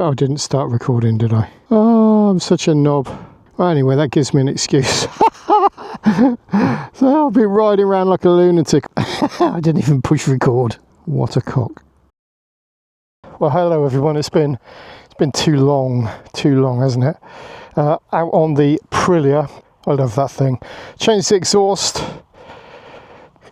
Oh, I didn't start recording, did I? Oh, I'm such a knob. Well, anyway, that gives me an excuse. So I'll be riding around like a lunatic. I didn't even push record. What a cock. Well, hello everyone. It's been too long, hasn't it? Out on the Aprilia. I love that thing. Changed the exhaust.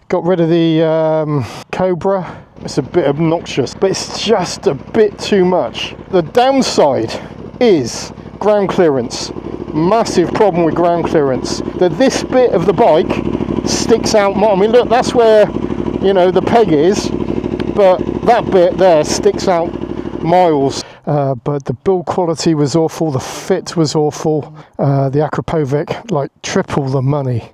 Got rid of the Cobra. It's a bit obnoxious, but it's just a bit too much. The downside is ground clearance. Massive problem with ground clearance. This bit of the bike sticks out more. I mean, look, that's where, you know, the peg is, but that bit there sticks out miles. But the build quality was awful. The fit was awful. The Akrapovic, like triple the money.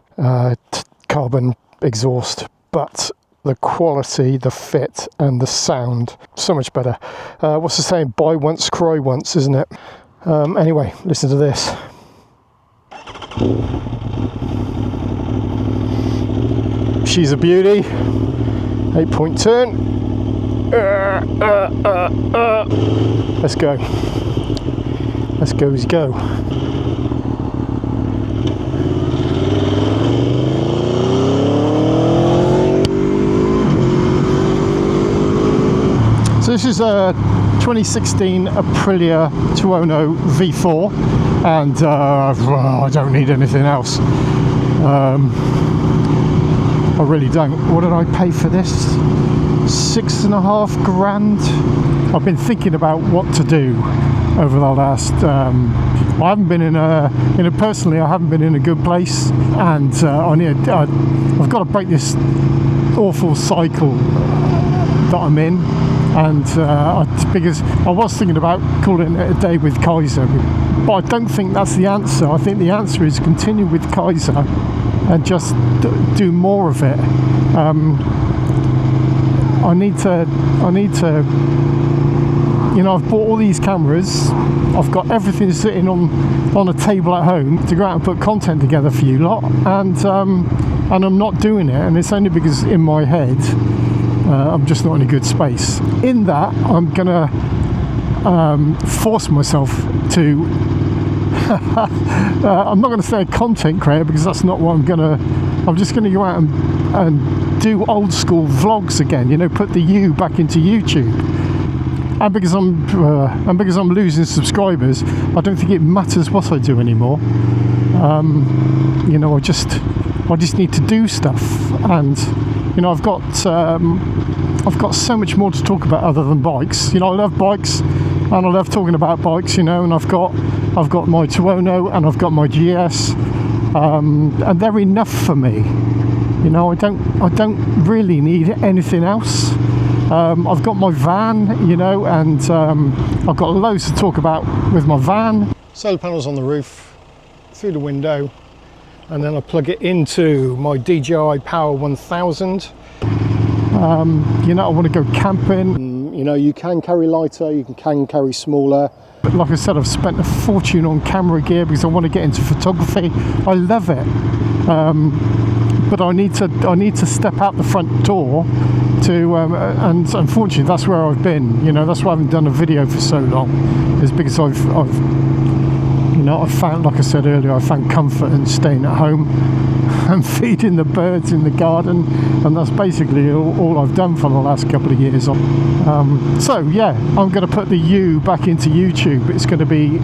Carbon exhaust, but the quality, the fit, and the sound so much better. What's the saying? Buy once, cry once, isn't it? Anyway, listen to this. She's a beauty. 8-point turn. Let's go. Let's go. So this is a 2016 Aprilia 210 V4, and I don't need anything else. I really don't. What did I pay for this? $6.5 grand. I've been thinking about what to do over the last. I haven't been personally. I haven't been in a good place, and I've got to break this awful cycle that I'm in. And because I was thinking about calling it a day with Kaiser, but I don't think that's the answer. I think the answer is continue with Kaiser and just do more of it. I need to, you know, I've bought all these cameras. I've got everything sitting on a table at home to go out and put content together for you lot, and I'm not doing it, and it's only because in my head I'm just not in a good space. In that, I'm gonna force myself to I'm not going to say a content creator, because that's not what I'm just going to go out and do old school vlogs again, you know, put the U back into YouTube. And because I'm losing subscribers, I don't think it matters what I do anymore. You know, I just need to do stuff, and you know, I've got so much more to talk about other than bikes. You know, I love bikes, and I love talking about bikes. You know, and I've got my 210 and I've got my GS, and they're enough for me. You know, I don't really need anything else. I've got my van, you know, and I've got loads to talk about with my van. Solar panels on the roof, through the window, and then I plug it into my DJI Power 1000. You know, I want to go camping. You know, you can carry lighter, you can carry smaller. But like I said, I've spent a fortune on camera gear because I want to get into photography. I love it. But I need to step out the front door to, and unfortunately that's where I've been. You know, that's why I haven't done a video for so long. Is because I've found, like I said earlier, I found comfort in staying at home and feeding the birds in the garden, and that's basically all I've done for the last couple of years. So yeah, I'm going to put the U back into YouTube. It's going to be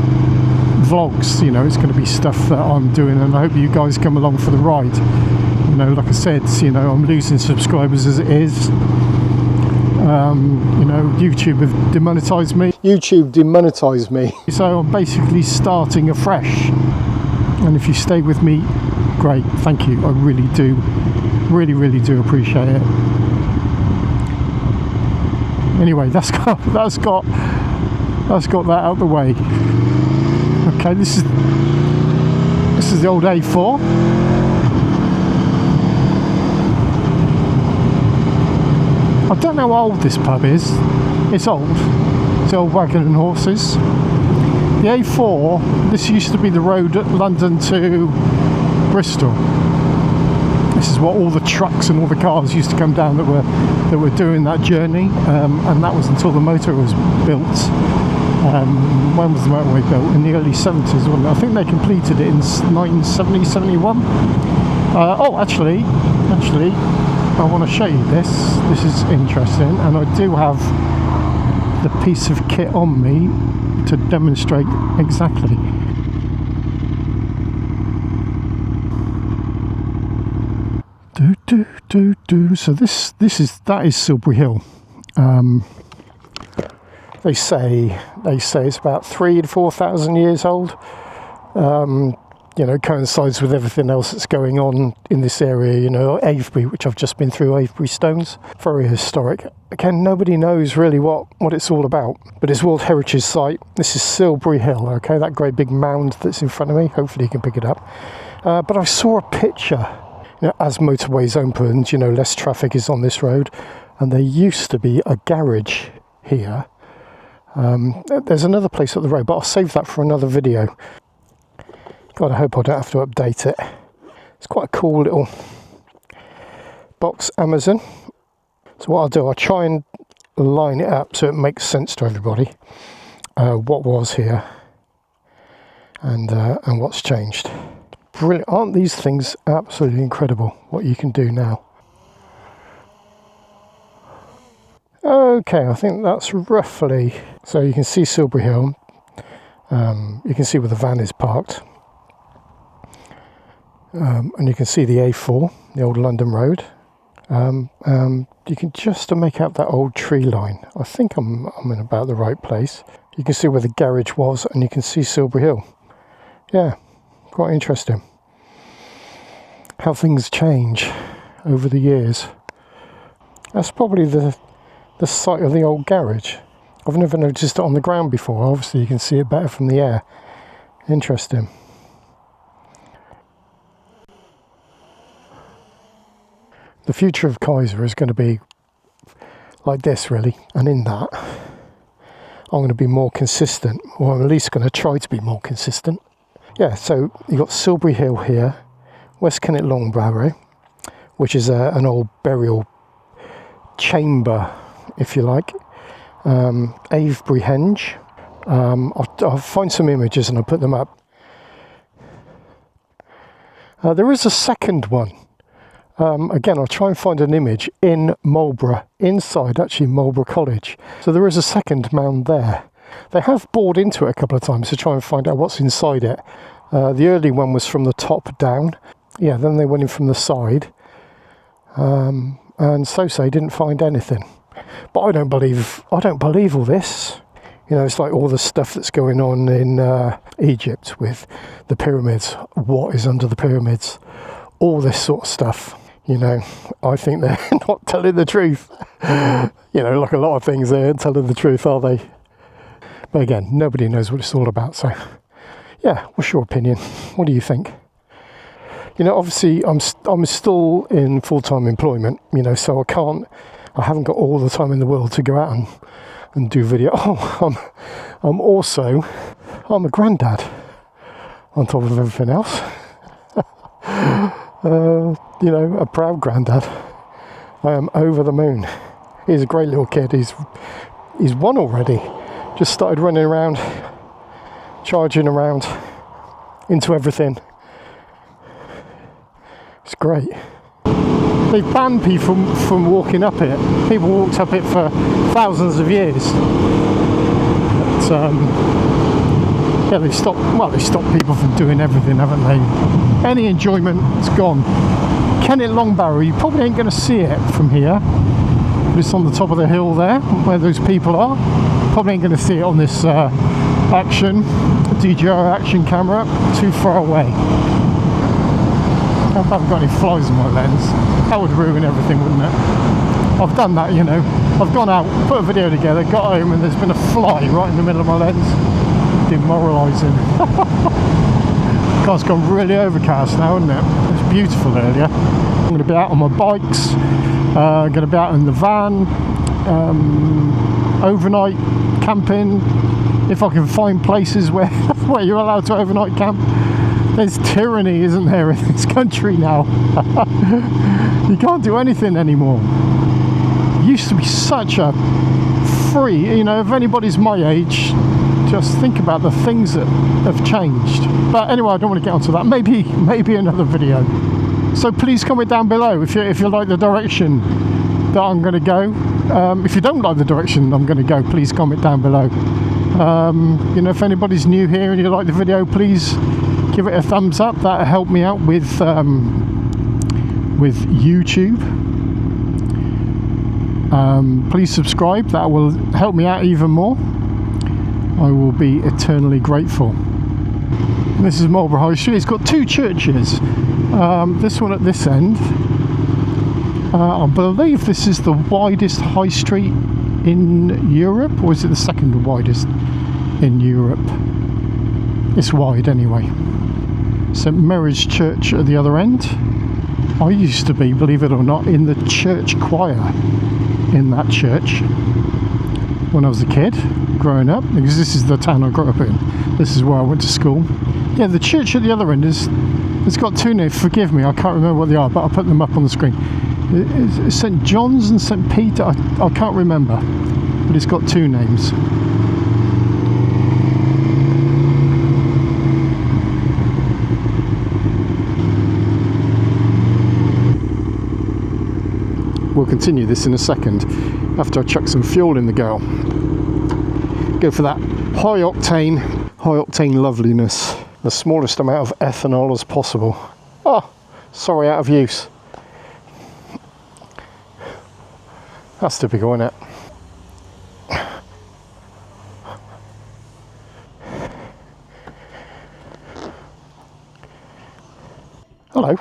vlogs, you know, it's going to be stuff that I'm doing, and I hope you guys come along for the ride. You know, like I said, you know, I'm losing subscribers as it is. You know, YouTube have demonetized me. So I'm basically starting afresh. And if you stay with me, great, thank you. I really do appreciate it. Anyway, that's got that out of the way. Okay, this is the old A4. I don't know how old this pub is. It's old. It's the old Wagon and Horses. The A4, this used to be the road at London to Bristol. This is what all the trucks and all the cars used to come down that were doing that journey, and that was until the motor was built. When was the motorway built? In the early 70s, wasn't it? I think they completed it in 1970, 71. Oh, actually, I want to show you this. This is interesting, and I do have the piece of kit on me to demonstrate exactly. So that is Silbury Hill. They say it's about 3,000 to 4,000 years old. You know, coincides with everything else that's going on in this area. You know, Avebury, which I've just been through, Avebury Stones, very historic. Again, nobody knows really what it's all about, but it's World Heritage Site. This is Silbury Hill, okay, that great big mound that's in front of me. Hopefully you can pick it up. But I saw a picture, you know, as motorways opened, you know, less traffic is on this road, and there used to be a garage here. There's another place up the road, but I'll save that for another video. God, I hope I don't have to update it. It's quite a cool little box Amazon. So what I'll do, I'll try and line it up so it makes sense to everybody. What was here and what's changed. Brilliant. Aren't these things absolutely incredible, what you can do now? Okay, I think that's roughly... So you can see Silbury Hill. You can see where the van is parked. And you can see the A4, the old London Road. You can just make out that old tree line. I think I'm in about the right place. You can see where the garage was, and you can see Silbury Hill. Yeah, quite interesting. How things change over the years. That's probably the site of the old garage. I've never noticed it on the ground before. Obviously you can see it better from the air. Interesting. The future of Kaiser is going to be like this, really, and in that I'm going to be more consistent, or I'm at least going to try to be more consistent. Yeah, so you've got Silbury Hill here, West Kennet Marlborough, which is an old burial chamber, if you like. Avebury Henge. I'll find some images and I'll put them up. There is a second one. Again, I'll try and find an image in Marlborough, inside actually Marlborough College. So there is a second mound there. They have bored into it a couple of times to try and find out what's inside it. The early one was from the top down. Yeah, then they went in from the side. And so didn't find anything. But I don't believe all this. You know, it's like all the stuff that's going on in Egypt with the pyramids. What is under the pyramids? All this sort of stuff. You know, I think they're not telling the truth. You know, like a lot of things, they aren't telling the truth, are they? But again, nobody knows what it's all about. So, yeah, what's your opinion? What do you think? You know, obviously, I'm still in full-time employment. You know, so I haven't got all the time in the world to go out and do video. Oh, I'm a granddad on top of everything else. You know, a proud granddad. I am over the moon. He's a great little kid. He's one already. Just started running around, charging around into everything. It's great. They've banned people from walking up it. People walked up it for thousands of years. But, yeah, they've stopped people from doing everything, haven't they? Any enjoyment, it's gone. Kennet Marlborough, you probably ain't going to see it from here. But it's on the top of the hill there, where those people are. Probably ain't going to see it on this DJI action camera, too far away. I haven't got any flies in my lens. That would ruin everything, wouldn't it? I've done that, you know. I've gone out, put a video together, got home, and there's been a fly right in the middle of my lens. Demoralising. God, it's gone really overcast now, isn't it? It was beautiful earlier. I'm going to be out on my bikes, going to be out in the van, overnight camping, if I can find places where you're allowed to overnight camp. There's tyranny, isn't there, in this country now? You can't do anything anymore. It used to be such a free, you know, if anybody's my age, just think about the things that have changed. But anyway, I don't want to get onto that. Maybe another video. So please comment down below if you like the direction that I'm going to go. If you don't like the direction I'm going to go, please comment down below. You know, if anybody's new here and you like the video, please give it a thumbs up. That'll help me out with YouTube. Please subscribe. That will help me out even more. I will be eternally grateful. This is Marlborough High Street. It's got two churches. This one at this end. I believe this is the widest high street in Europe, or is it the second widest in Europe? It's wide anyway. St Mary's Church at the other end. I used to be, believe it or not, in the church choir in that church when I was a kid, growing up, because this is the town I grew up in. This is where I went to school. Yeah, the church at the other end it's got two names. Forgive me, I can't remember what they are, but I'll put them up on the screen. It's St John's and St Peter. I can't remember, but it's got two names. We'll continue this in a second after I chuck some fuel in the girl. Go for that high octane loveliness. The smallest amount of ethanol as possible. Oh, sorry, out of use. That's typical, isn't it? Hello.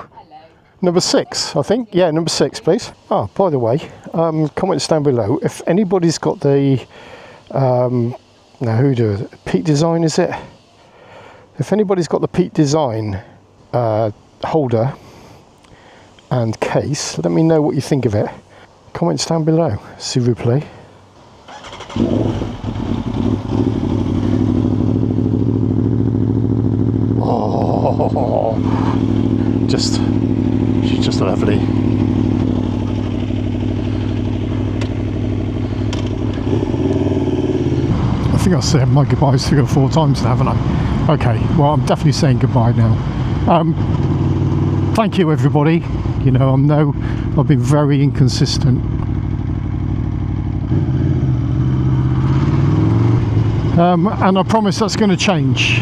Number 6, I think. Yeah, number 6, please. Oh, by the way, comments down below. If anybody's got the, now who do it? Peak Design, is it? If anybody's got the Peak Design holder and case, let me know what you think of it. Comments down below, s'il vous plaît. Oh, she's just lovely. I think I've said my goodbyes 3 or 4 times now, haven't I? Okay, well, I'm definitely saying goodbye now. Thank you, everybody. You know, I've been very inconsistent. And I promise that's going to change.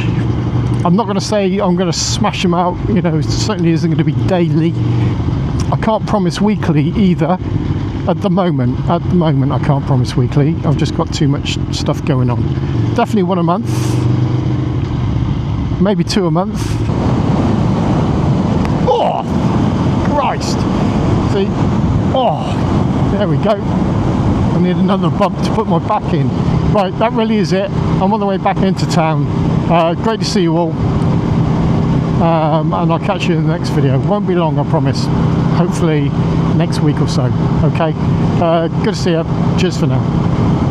I'm not going to say I'm going to smash them out, you know, it certainly isn't going to be daily. I can't promise weekly either. At the moment, I can't promise weekly. I've just got too much stuff going on. Definitely 1 a month. Maybe 2 a month. Oh, Christ. See? Oh, there we go. I need another bump to put my back in. Right, that really is it. I'm on the way back into town. Great to see you all. And I'll catch you in the next video. Won't be long, I promise. Hopefully next week or so. Okay? Good to see you. Cheers for now.